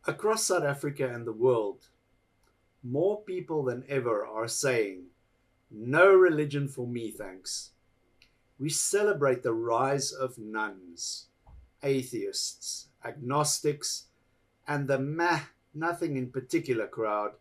Across South Africa and the world, more people than ever are saying, "No religion for me, thanks." We celebrate the rise of nuns, atheists, agnostics, and the nothing in particular crowd.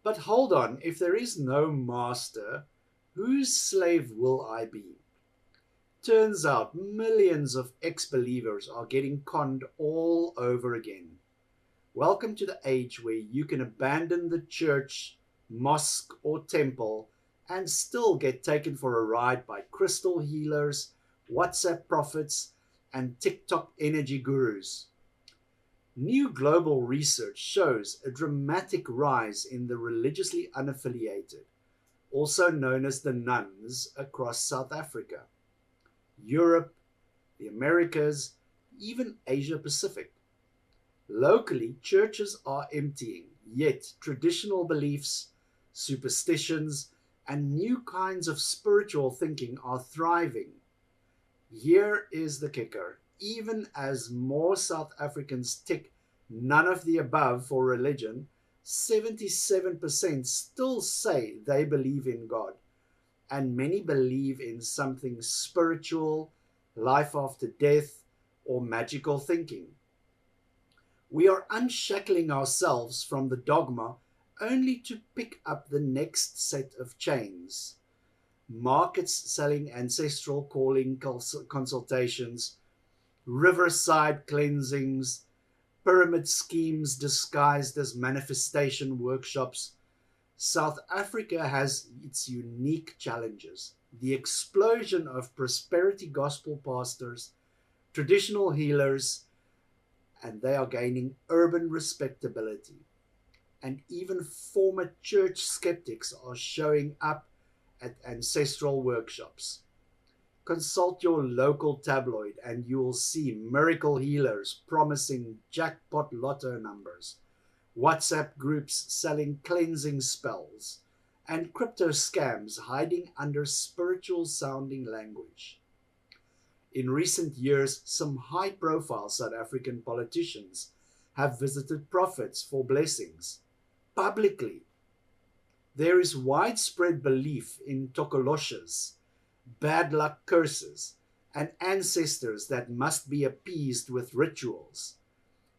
But hold on, if there is no master, whose slave will I be? Turns out millions of ex believers are getting conned all over again. Welcome to the age where you can abandon the church, mosque, or temple and still get taken for a ride by crystal healers, WhatsApp prophets, and TikTok energy gurus. New global research shows a dramatic rise in the religiously unaffiliated, also known as the nuns, across South Africa, Europe, the Americas, even Asia Pacific. Locally, churches are emptying, yet traditional beliefs, superstitions, and new kinds of spiritual thinking are thriving. Here is the kicker: even as more South Africans tick none of the above for religion, 77% still say they believe in God, and many believe in something spiritual, life after death, or magical thinking. We are unshackling ourselves from the dogma only to pick up the next set of chains. Markets selling ancestral calling consultations, riverside cleansings, pyramid schemes disguised as manifestation workshops. South Africa has its unique challenges: the explosion of prosperity gospel pastors, traditional healers, and they are gaining urban respectability. And even former church skeptics are showing up at ancestral workshops. Consult your local tabloid and you will see miracle healers promising jackpot lotto numbers, WhatsApp groups selling cleansing spells, and crypto scams hiding under spiritual sounding language. In recent years, some high profile South African politicians have visited prophets for blessings publicly. There is widespread belief in tokoloshes, bad luck curses, and ancestors that must be appeased with rituals,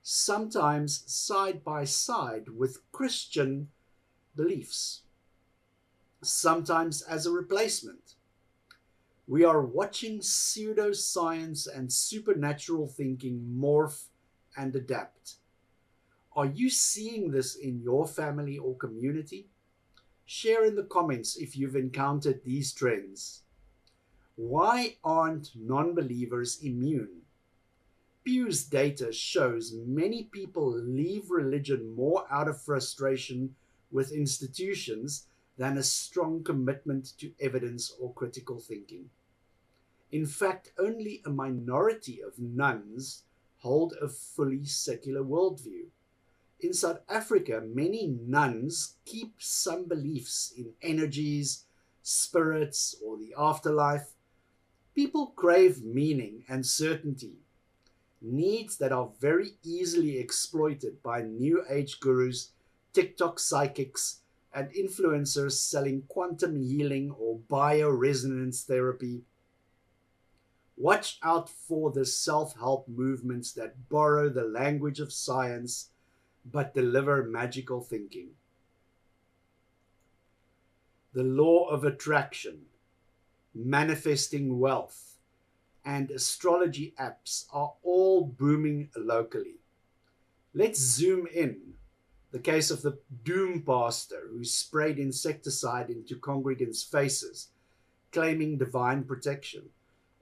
sometimes side by side with Christian beliefs, sometimes as a replacement. We are watching pseudoscience and supernatural thinking morph and adapt. Are you seeing this in your family or community? Share in the comments if you've encountered these trends. Why aren't non believers immune? Pew's data shows many people leave religion more out of frustration with institutions than a strong commitment to evidence or critical thinking. In fact, only a minority of nuns hold a fully secular worldview. In South Africa, many nuns keep some beliefs in energies, spirits, or the afterlife. People crave meaning and certainty, needs that are very easily exploited by New Age gurus, TikTok psychics, and influencers selling quantum healing or bioresonance therapy. Watch out for the self help movements that borrow the language of science but deliver magical thinking. The law of attraction, manifesting wealth, and astrology apps are all booming locally. Let's zoom in. The case of the doom pastor who sprayed insecticide into congregants' faces, claiming divine protection,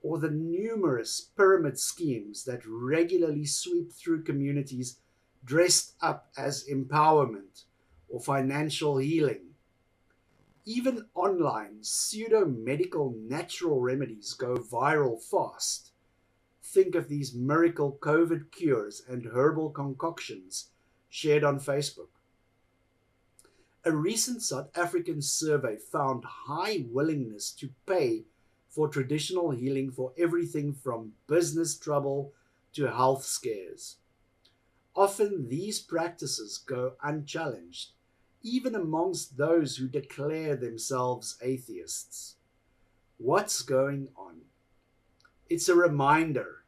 or the numerous pyramid schemes that regularly sweep through communities dressed up as empowerment or financial healing. Even online pseudo-medical natural remedies go viral fast. Think of these miracle COVID cures and herbal concoctions shared on Facebook. A recent South African survey found high willingness to pay for traditional healing for everything from business trouble to health scares. Often these practices go unchallenged, even amongst those who declare themselves atheists. What's going on? It's a reminder.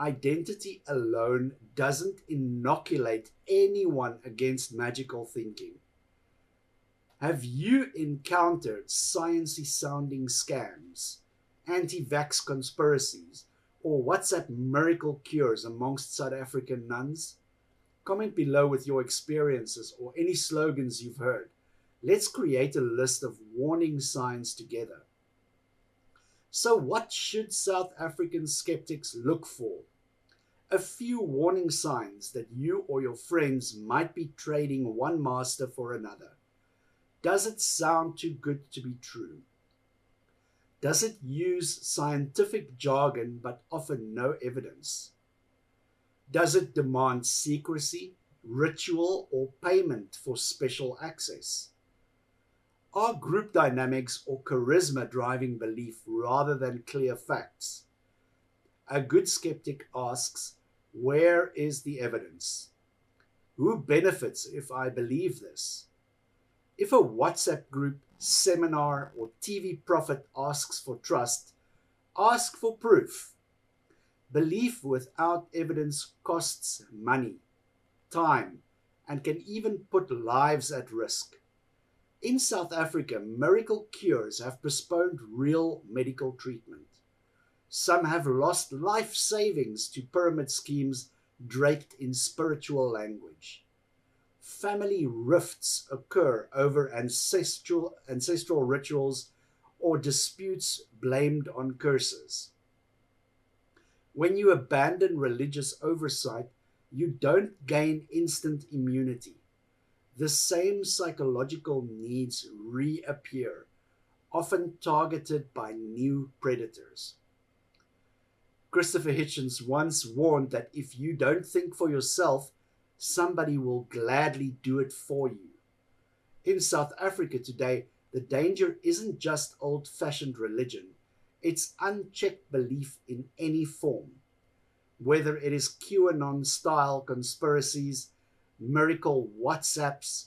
Identity alone doesn't inoculate anyone against magical thinking. Have you encountered sciencey sounding scams, anti-vax conspiracies, or WhatsApp miracle cures amongst South African nuns? Comment below with your experiences or any slogans you've heard. Let's create a list of warning signs together. So, what should South African skeptics look for? A few warning signs that you or your friends might be trading one master for another. Does it sound too good to be true? Does it use scientific jargon but offer no evidence? Does it demand secrecy, ritual, or payment for special access? Are group dynamics or charisma driving belief rather than clear facts? A good skeptic asks, where is the evidence? Who benefits if I believe this? If a WhatsApp group, seminar, or TV prophet asks for trust, ask for proof. Belief without evidence costs money, time, and can even put lives at risk. In South Africa, miracle cures have postponed real medical treatment. Some have lost life savings to pyramid schemes draped in spiritual language. Family rifts occur over ancestral rituals or disputes blamed on curses. When you abandon religious oversight, you don't gain instant immunity. The same psychological needs reappear, often targeted by new predators. Christopher Hitchens once warned that if you don't think for yourself, somebody will gladly do it for you. In South Africa today, the danger isn't just old-fashioned religion, it's unchecked belief in any form. Whether it is QAnon-style conspiracies, miracle WhatsApps,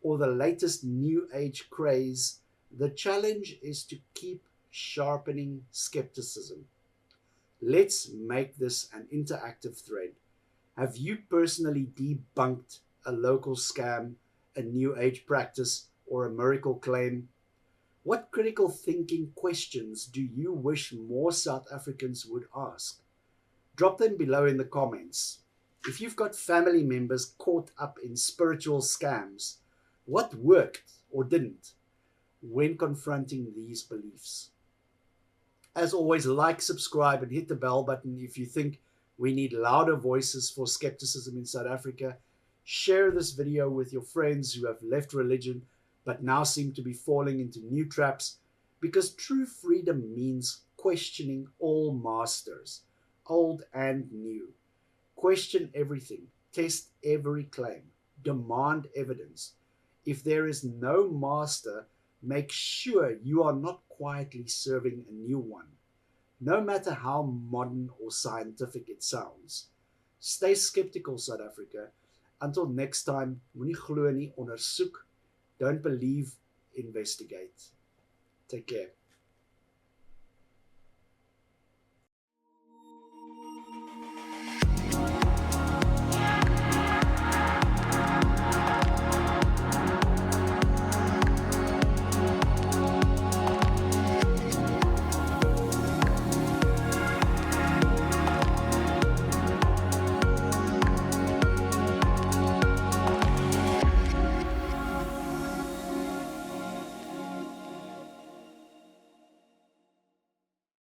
or the latest New Age craze, the challenge is to keep sharpening skepticism. Let's make this an interactive thread. Have you personally debunked a local scam, a New Age practice, or a miracle claim? What critical thinking questions do you wish more South Africans would ask? Drop them below in the comments. If you've got family members caught up in spiritual scams, what worked or didn't when confronting these beliefs? As always, like, subscribe, and hit the bell button if you think we need louder voices for skepticism in South Africa. Share this video with your friends who have left religion but now seem to be falling into new traps, because true freedom means questioning all masters, old and new. Question everything, test every claim, demand evidence. If there is no master, make sure you are not quietly serving a new one, no matter how modern or scientific it sounds. Stay skeptical, South Africa. Until next time, moenie glo nie, ondersoek. Don't believe, investigate. Take care.